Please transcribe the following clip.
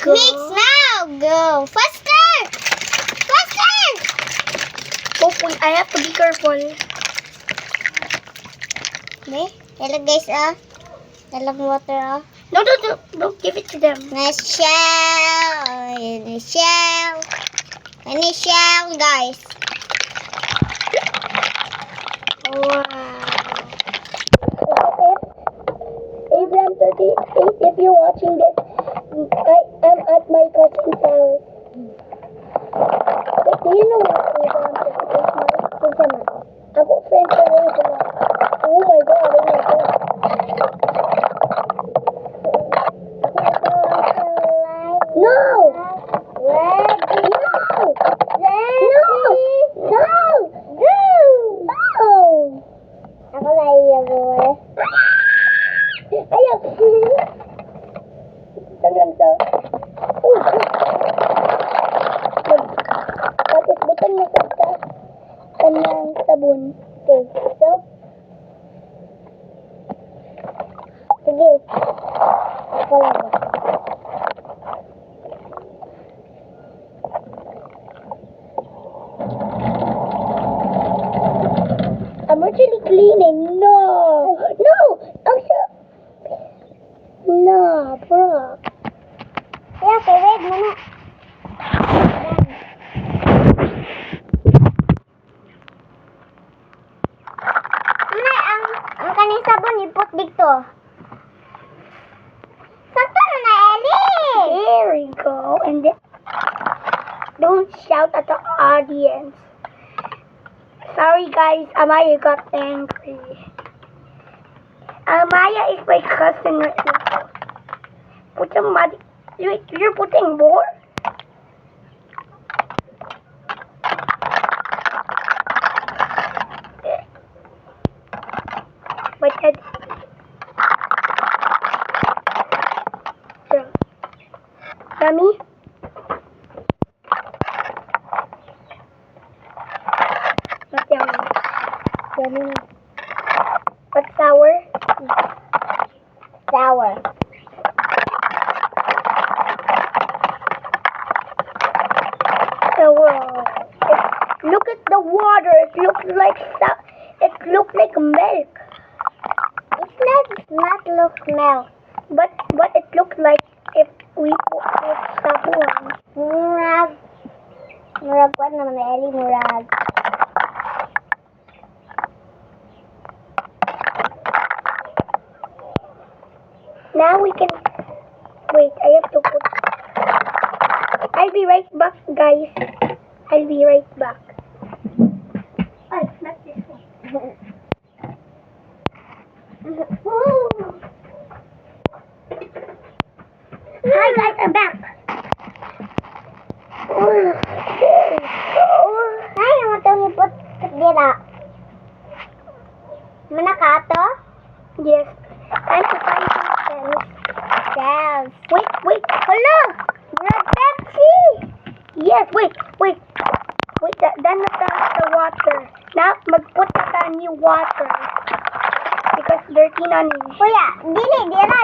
go. Mix now. Go. Faster. Faster. Hopefully, I have to be careful. Okay. Hello guys, dalam water, No, don't give it to them. Nice shell. Ini shell. Ini shell, guys. Wow. Abraham 38, if you're watching this, I am at my cousin's house. But do you know what Abraham 38 is? Ako friend ko rin sila. Oh my God, oh my God. No! Ready. No! Ready. No! Go. No! Ako naiya mo Ayaw! Hanggang sa... Tapos butan mo sa kanyang sabon. Okay, so... Sige. Ako lang. I'm actually cleaning. No! No! I'm sure... No, bro. Yeah, okay, wait muna. Ang kaning sabon ipot dito. Sakto na Ellie. There we go. And then... Don't shout at the audience. Sorry guys, Amaya got angry. Amaya is my cousin right now. Put some mud. You're putting more? But that... Yummy? Not yummy. Yummy. But sour? Sour. Look at the water. It looks like milk. It not look milk. But it looks like if we put sabon. Murag. Murag what naman na Ellie? Murag. Now we can wait. I have to put. I'll be right back, guys. I'll be right back. Oh, not this one. Hi guys, I'm back. Ay, ang itong ipot dira. Manakato? Yes. Time to find some cells. Yes. Wait. Hello. Murag Pepsi. Yes, wait. Wait, then the water. Now, magput na new water. Because dirty na ni. Kuya, dili, dira.